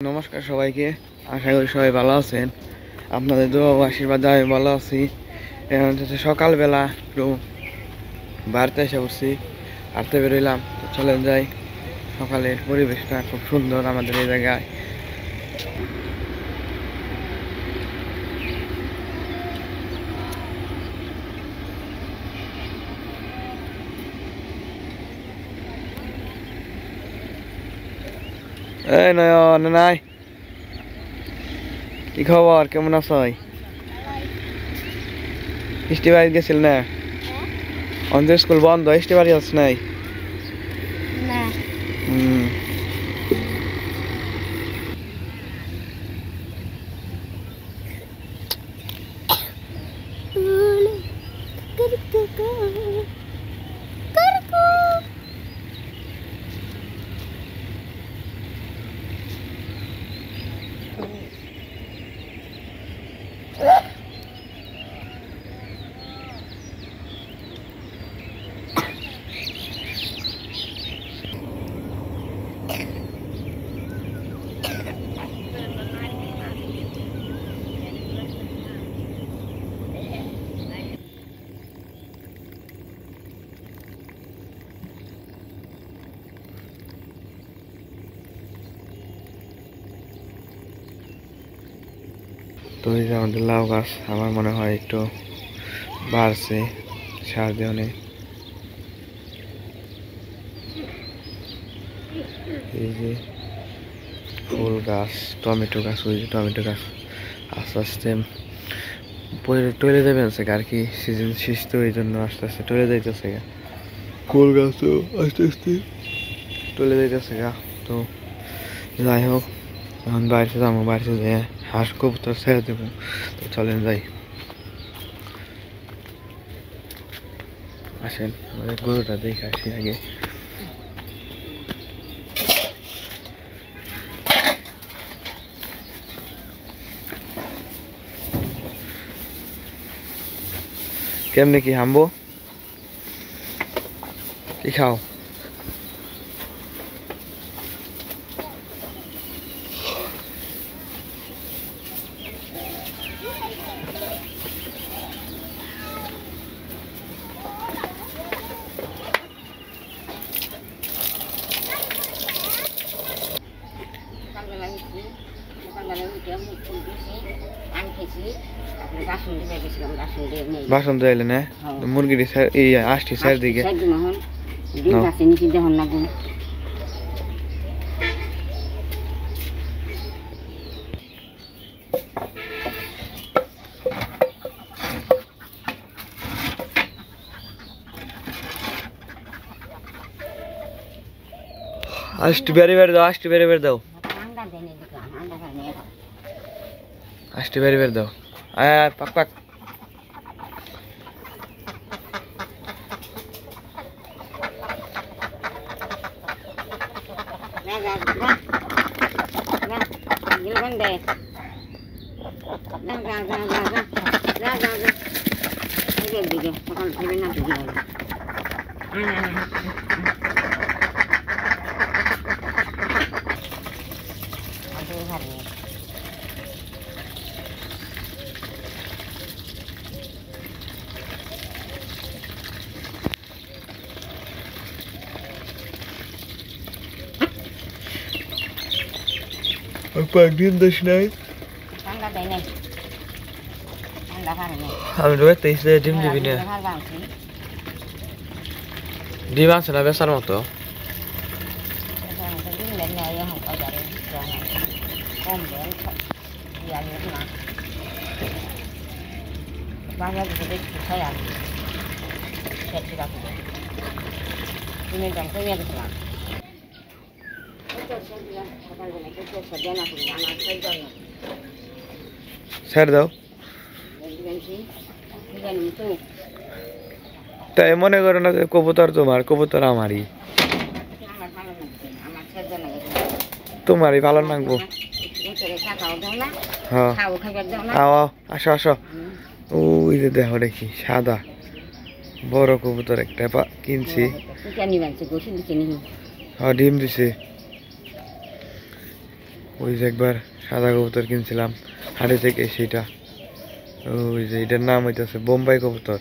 নমস্কার সবাইকে, আশা করি সবাই ভালো আছেন। আপনাদের দোয়া ও আশীর্বাদে আমি ভালো আছি। এখন হচ্ছে সকালবেলা একটু বাড়িতে এসে পড়ছি, হাঁটতে বেরোইলাম। তো চলে যাই, সকালের পরিবেশটা খুব সুন্দর আমাদের এই জায়গায়। এই নয়ন নাই, কি খবর, কেমন আছো? বৃষ্টি বাড়ি গেছিল না? অন্ধ স্কুল বন্ধ, বৃষ্টি বাড়ি আছে নাই? হুম, তো এই যে আমাদের লাউ গাছ, আমার মনে হয় একটু বাড়ছে সার দিয়ে অনেক। এই যে ফুল গাছ, টমেটো গাছ, ওই যে টমেটো গাছ আস্তে আস্তে টলে যাবে আর কি, সিজন শেষ তো এই জন্য আস্তে আস্তে টলে যাইতেছে গা। ফুল গাছও আস্তে আস্তে টলে যাইতেছে গা। তো যাই হোক, এখন বাড়িতে যাবো, বাড়িতে যেয়ে হাঁস কবুতর ছেড়ে দেবো। তো চলেন যাই, আসেন আমাদের গরুটা দেখে আসি আগে। কেমনে কি হামবো, কি খাও? বাসন তো এলে না, মুরগিটি এই আষ্টি চারিদিকে আষ্টি বেড়ে বেড়ে দাও, আষ্টি বেড়ে বেড়ে দাও, আষ্টি বেড়ে বেড়ে দাও। আয় পাক পাক। কয়েকদিন দেশ নাই, আমি রোজ 23 ডিম দিবি না। ডিম আছে না বেচার মতো? ছেড়ে দাও, তাই মনে করো না যে কবুতর তোমার, কবুতর আমারই, তোমারই ভালো লাগবো। হ্যাঁ আসো আসো, ওই যে দেখো দেখি সাদা বড় কবুতর একটা কিনছি, ডিম দিছে। ওই যে একবার সাদা কবুতর কিনছিলাম হাটে থেকে, সেটা ওই যে এটার নাম হইতেছে বোম্বাই কবুতর।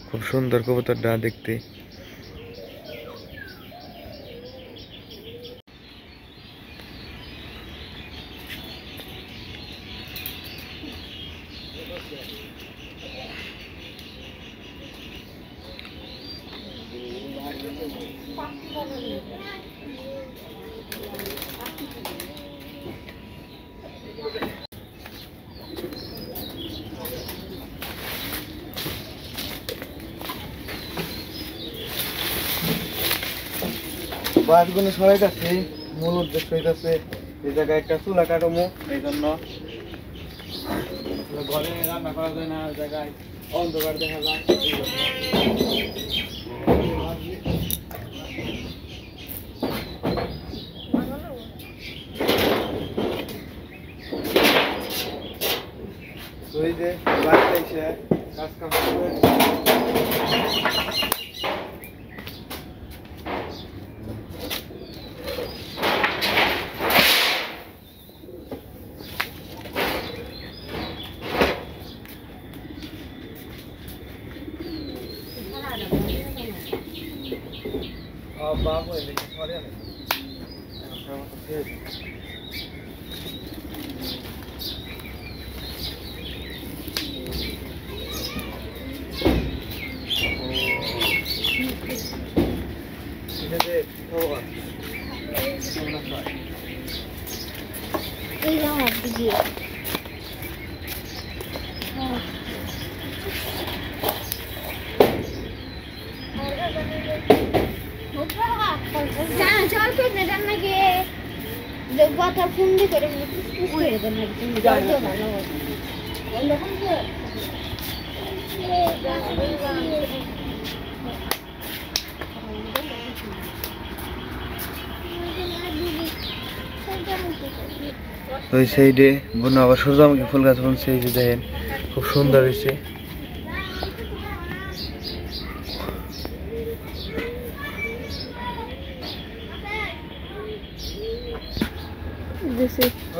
খুব সুন্দর কবুতরটা দেখতে। বাসগুলো সরাইতেছে, মূল উদ্দেশ্য হইতেছে এই জায়গায় একটা চুলা কাটমো, এই জন্য ঘরে রান্না করা যায় না, ওই জায়গায় অন্ধকার দেখা যায়। ওই যে বাড়িতে এসে কাজ কাম করে বাপ হয়ে গেছে সরে আনে ওই সাইডে বন্য আবার সূর্যমুখী ফুল গাছ বুনছে, এই যে দেখেন খুব সুন্দর হয়েছে।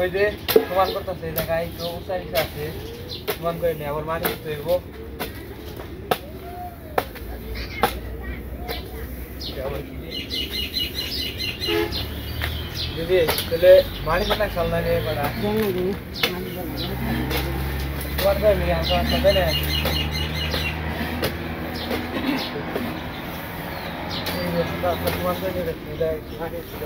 ওই যে সমান করতেছে এই জায়গায় তো উচ্চারিত আছে, সমান করে নিয়ে আবার মাটি দিতে হইব। দিদি তাহলে মাটি কাটা চাল না রে বড়া সমান করে নিয়ে আসা আসতে না এই যে সমান করে নিয়ে মাটি ছিল।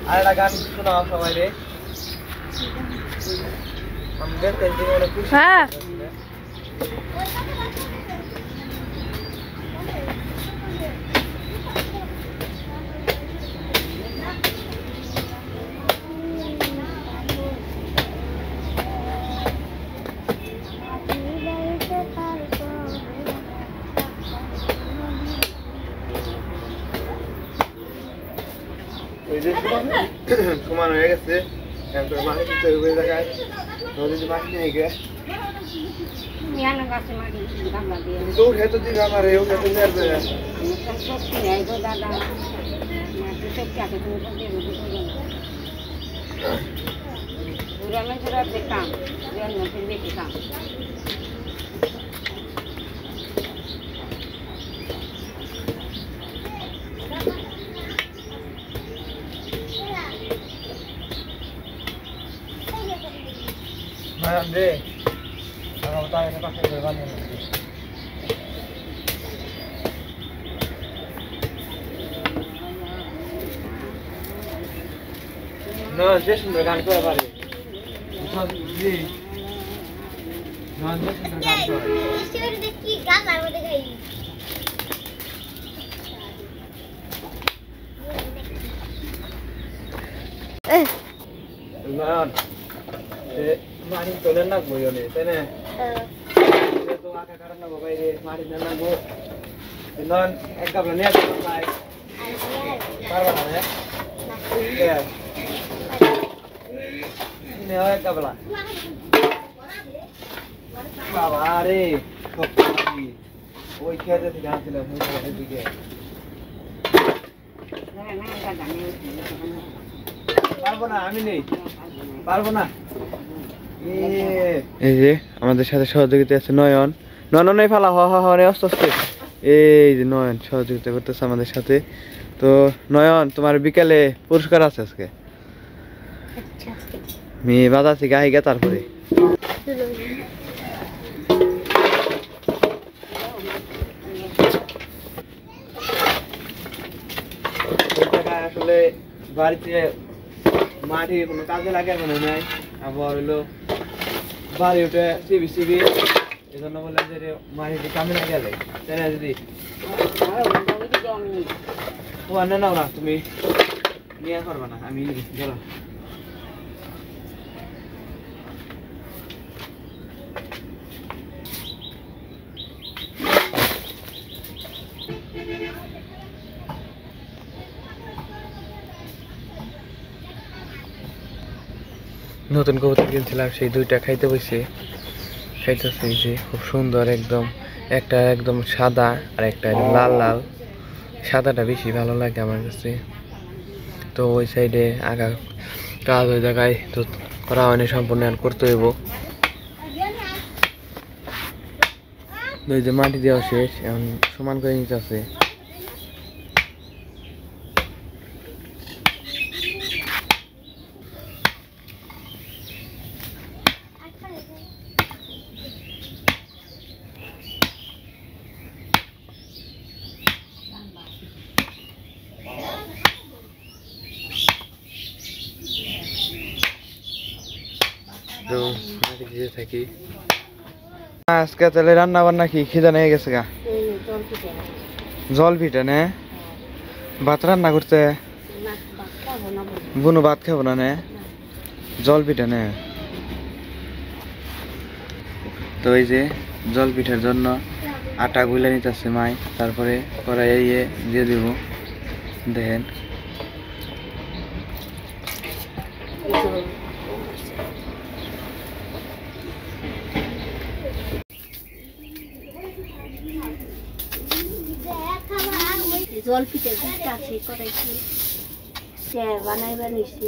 আর একটা গান শোনাও সবাই রে, আমি দেখতে অনেক খুশি। হ্যাঁ সমান হয়ে গেছে, মাটি দিতে হবে ওই জায়গায়, যদি মাটি নিয়ে গে উঠে তো দিবে আমার উঠে তো যাবে Andre, kalau tahu ini pakai berapa nih? No, just meregang tu apa ni? Ni, no, just meregang tu. Istilah dekhi, gas air mode gay. No. মাটি তোলেন না বইলে তাই না তো আঁকা কাটার না বাইরে মাটি না লাগবো নন এক গাবলা নিয়ে আসবো ভাই পারবা না রে নে এক গাবলা বাবা রে ওই খেতে থেকে আসছিলাম ওই দিকে পারবো না আমি নেই পারবো না এই যে আমাদের সাথে সহযোগিতা আছে নয়ন নয়ন এই ফালা হে আস্তে আস্তে এই যে নয়ন সহযোগিতা করতেছে আমাদের সাথে তো নয়ন তোমার বিকালে পুরস্কার আছে আজকে মেয়ে বাজাচ্ছি গাহি গে তারপরে আসলে বাড়িতে মাটি কোনো কাজে লাগে মনে নাই আবার হইলো বাড়ি উঠে সিবি সিবি এই জন্য বলে যে মাটিতে কামে না গেলে তাই না দিদি ও আনে নাও না তুমি নিয়ে করবা না আমি গেলাম নতুন কবুতর কিনছিলাম সেই দুইটা খাইতে বসে খাইতেছে যে খুব সুন্দর একদম একটা একদম সাদা আর একটা লাল লাল সাদাটা বেশি ভালো লাগে আমার কাছে তো ওই সাইডে আগা কাজ ওই জায়গায় তো করা হয়নি সম্পূর্ণ করতে হইব ওই যে মাটি দেওয়া শেষ এখন সমান করে নিতে আছে থাকি আজকে তাহলে রান্না বান্না কি খিদা নিয়ে গেছে গা জল পিঠা নে ভাত রান্না করতে বুনু ভাত খাবো না নে জল পিঠা নে তো এই যে জল পিঠার জন্য আটা গুলে নিতেছে মাই তারপরে কড়াইয়ে দিয়ে দিব দেখেন জল পিঠে আছে করাইছি স্যার বানাইবার নিছি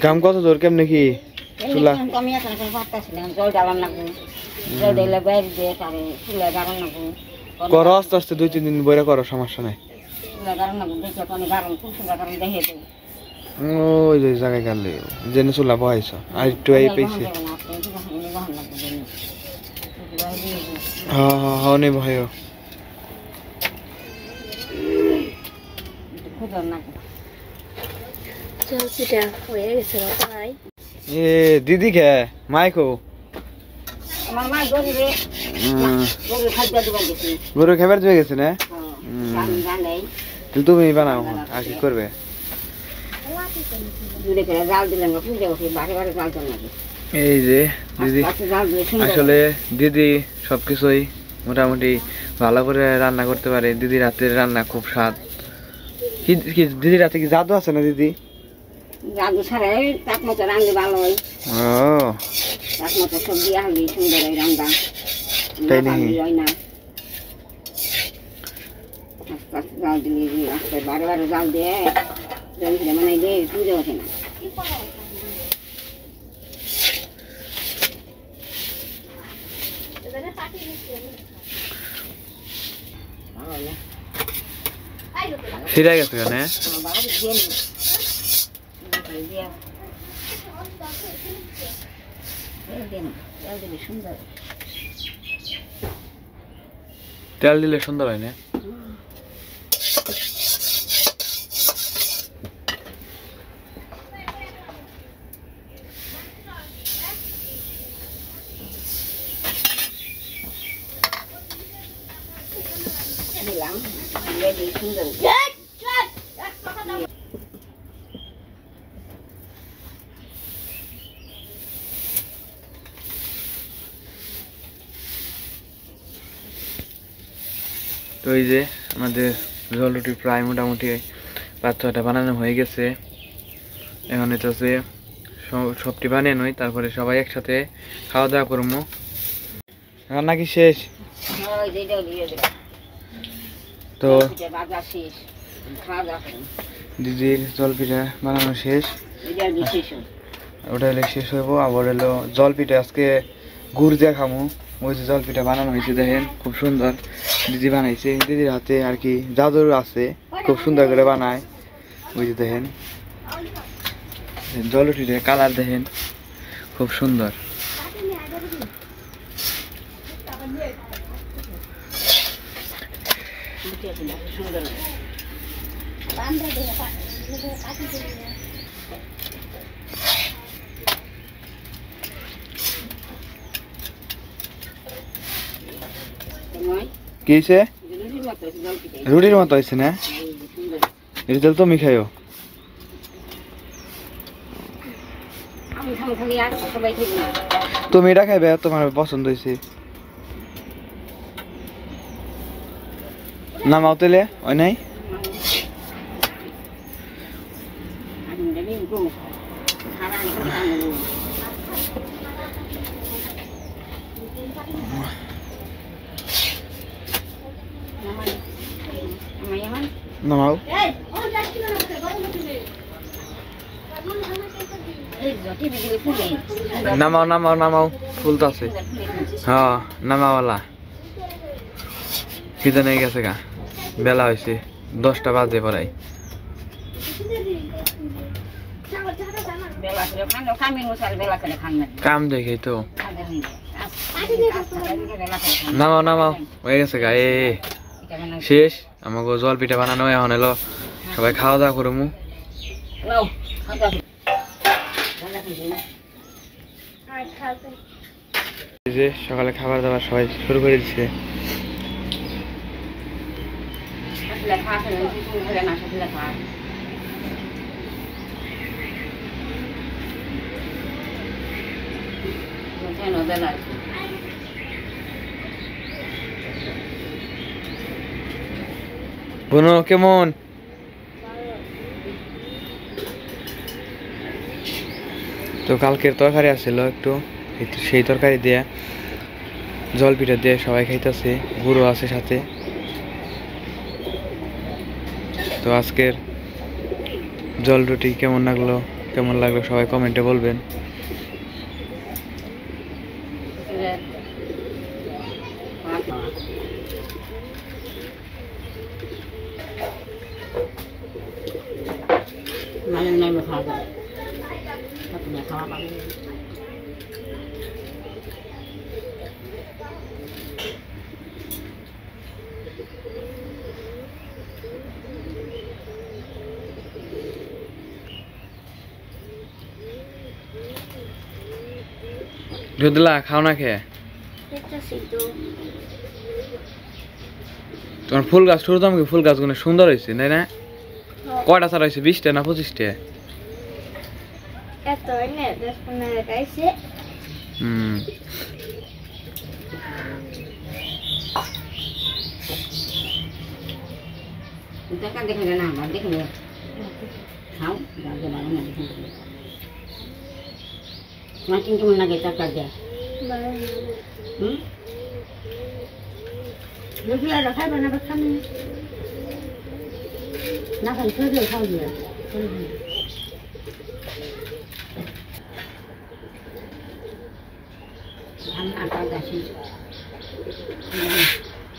কাম কত দূর কেমনে কি চুলা আমি এখন পারতাছিলাম জল জ্বালান লাগবো জল দিলে বাইরে দিয়ে তারে চুলা জ্বালান লাগবো করো আস্তে আস্তে 2-3 দিন বইরা করো সমস্যা নাই চুলা জ্বালান লাগবো দেখে তো আমি গারম চুলা গারম দেখে দেবো ওই যে জায়গায় গেলে জেনে চুলা বহাইছ আর একটু এই পেয়েছি হ্যাঁ হ্যাঁ হ্যাঁ নেই ভয় এ দিদি খে মাইকো গরু খাবার দিয়ে গেছে না তুমি বানাও আর কি করবে এই যে দিদি আসলে দিদি সবকিছুই মোটামুটি ভালো করে রান্না করতে পারে দিদি রাতের রান্না খুব স্বাদ কি দিদি রাতে কি জাদু আছে না দিদি জাদু ছাড়া তাপমাত্রা রান্না ভালো হয় তাপমাত্রা সবজি আনলে সুন্দর হয় রান্না তাই নাকি না আস্তে আস্তে জাল দিয়ে আস্তে বারে বারে জাল দিয়ে মানে দিয়ে পুজো ওঠে না ফিরে গেছে কেন তেল দিলে সুন্দর হয় না দিলাম রেডি সুন্দর তো এই যে আমাদের জল রুটি প্রায় মোটামুটি 5-6টা বানানো হয়ে গেছে। এখন এটা হচ্ছে সবটি বানিয়ে নই, তারপরে সবাই একসাথে খাওয়া দাওয়া করবো। রান্না কি শেষ? তো দিদির জল পিঠা বানানো শেষ, ওটা হলে শেষ হইব। আবার হলো জল পিঠা আজকে গুড় দিয়ে খামো। ওই যে জল পিঠা বানানো হয়েছে দেখেন, খুব সুন্দর দিদি বানাইছে। দিদির হাতে আর কি জাদু আছে, খুব সুন্দর করে বানায়। ওই যে দেখেন জল পিঠা কালার দেখেন, খুব সুন্দর। কি হয়েছে? রুটির মতো হয়েছে না? এটা তো তুমি খাইও। তুমি এটা খাইবে, তোমার পছন্দ হয়েছে। নামাও তেলে, ওই নাই। নামাও নামাও নামাও নামাও, ফুলতে আছে। হ্যাঁ নামাওয়ালা খিদে নেই গেছে গা, বেলা হয়েছে 10টা বাজে পড়াই। কাম দেখে তো নামাও নামাও, হয়ে গেছে গা। এ শেষ আমাকে জল পিঠা বানানো। এখন এলো সবাই খাওয়া দাওয়া করবো। যে সকালে খাবার দাবার সবাই শুরু করে দিচ্ছে। বোনো কেমন? তো কালকের তরকারি আসছিল একটু, সেই তরকারি দিয়ে জল পিঠা দিয়ে সবাই খাইতেছে, গুঁড়ো আছে সাথে। তো আজকের জল রুটি কেমন লাগলো সবাই কমেন্টে বলবেন। দুধলা খাও না খেয়ে তোমার ফুল গাছ শুরু দাম কি? ফুল গাছগুলো সুন্দর হয়েছে তাই না? কয়টা ছাড়া হয়েছে? 20টা না 25টা? কেমন লাগে তরকারি দেয়? খাইবে না না খাই খেয়ে খাও দিয়ে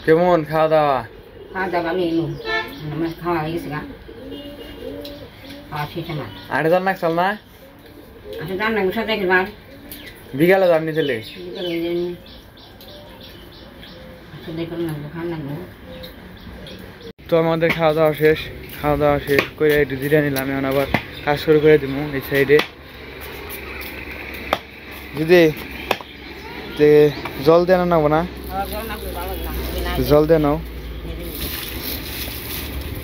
কেমন খাওয়া দাওয়া? খাওয়া দাওয়া এলো খাওয়া হয়ে গেছে গা, খাওয়া শেষ আমার। আড়ে জান নাকছাল না? আচ্ছা জান না সাথে একবার বিকালে জানি চলে তো আমাদের খাওয়া দাওয়া শেষ করে একটু জিরা নিলাম। এখন আবার কাজ শুরু করে দিব এই সাইডে। দিদি জল দিয়ে নাও না, জল দিয়ে নাও।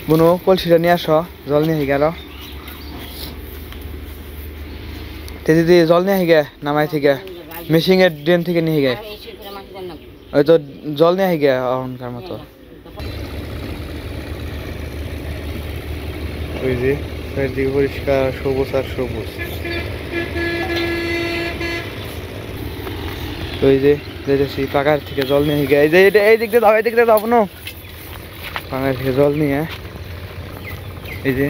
বুনু কলসিটা নিয়ে আসো, জল নিয়ে গেল দিদি, জল নিয়ে গে নামাই থেকে মেশিনের ড্রেন থেকে নিয়ে গে, ওই তো জল নিয়ে গে অহংকার মতো। ওই যে চারিদিকে পরিষ্কার সবুজ আর সবুজ। ওই যে দেখেছি পাকার থেকে জল নিয়ে গে, এই যে এই দিক দিয়ে যাও, এই দিক দিয়ে যাবো না, পাকার থেকে জল নিয়ে, এই যে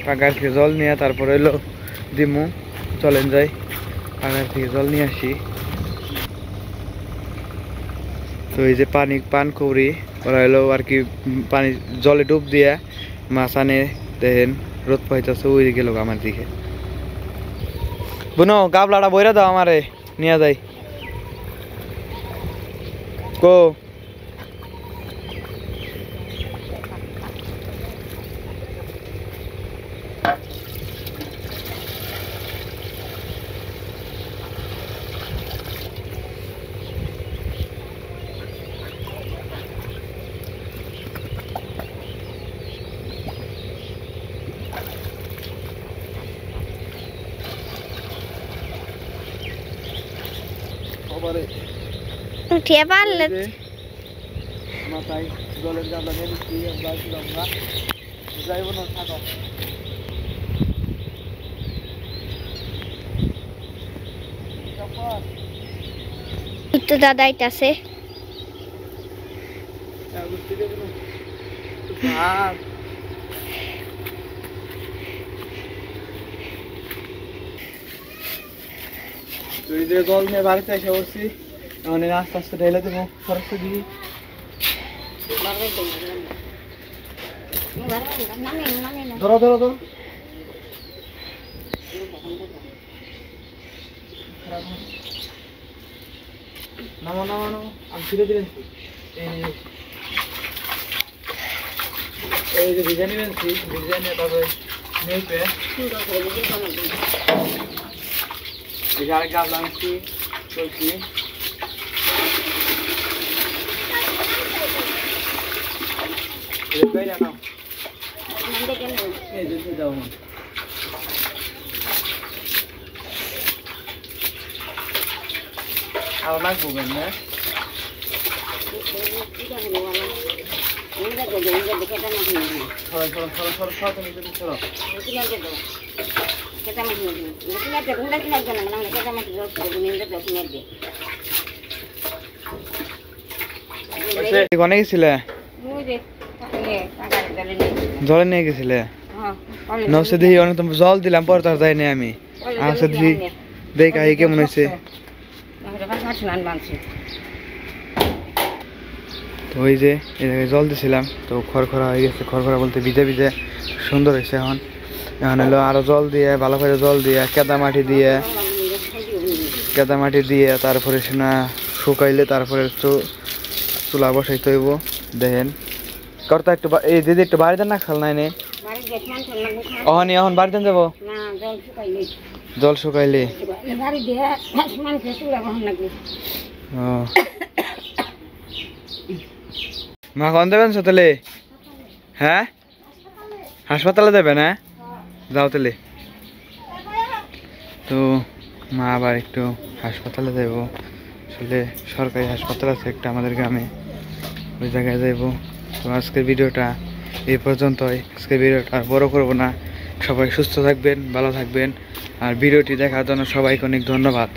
পাকার থেকে জল নিয়ে তারপরে এলো দিমু, চলেন যাই পাকার থেকে জল নিয়ে আসি। তো এই যে পান কৌড়ি ওরা এলো আর কি, পানি জলে ডুব দিয়ে মাছ আনে, দেখেন রোদ পাইতেছে ওই গেল আমার দিকে। বুনো গাবলাটা বইরা দাও আমারে, নিয়ে যাই কো। উঠিয়ে পারলে মাথায় জলের গাবলা নিয়ে নিচ্ছি, আমরা যাইব না, থাকো। তো দাদা আইতাছে। জল নিয়ে বাড়িতে এসে পড়ছি, মানে আস্তে আস্তে ঢেলে দেবো খরচ দিয়ে। ধরো ধরো ধরো, নামো নামো নামো, আমি ধীরে ধীরে এই যে ডিজাইন নিয়েছি, ডিজাইন নিয়ে তারপরে নেপে এই যে আরেক গাছ লাগাচ্ছি চলছি। আর লাগবো কেন না, অনেক গেছিলে জলে নিয়ে গেছিলে, নসে দেখি অনেক জল দিলাম পরে তার যাইনি আমি, আসে দেখি দেখ আহি কেমন হয়েছে। তো ওই যে এই জায়গায় জল দিয়েছিলাম, তো খড়খড়া হয়ে গেছে, খড়খড়া বলতে ভিজে ভিজে সুন্দর হয়েছে। এখন এখন হলো আরো জল দিয়ে ভালো করে জল দিয়ে কেদা মাটি দিয়ে তারপরে সেনা শুকাইলে তারপরে চুলা বসাইতে হইব। দেখেন কর্তা একটু এই দিদি একটু বাড়িতে না খাল নাই নে অহনি, এখন বাড়িতে যাবো জল শুকাইলে। মা কখন দেবেন তাহলে? হ্যাঁ হাসপাতালে দেবে না, যাও তাহলে। তো মা আবার একটু হাসপাতালে যাব, আসলে সরকারি হাসপাতাল আছে একটা আমাদের গ্রামে, ওই জায়গায় যাইব। তো আজকের ভিডিওটা এই পর্যন্তই, আজকের ভিডিওটা আর বড় করবো না। সবাই সুস্থ থাকবেন, ভালো থাকবেন, আর ভিডিওটি দেখার জন্য সবাইকে অনেক ধন্যবাদ।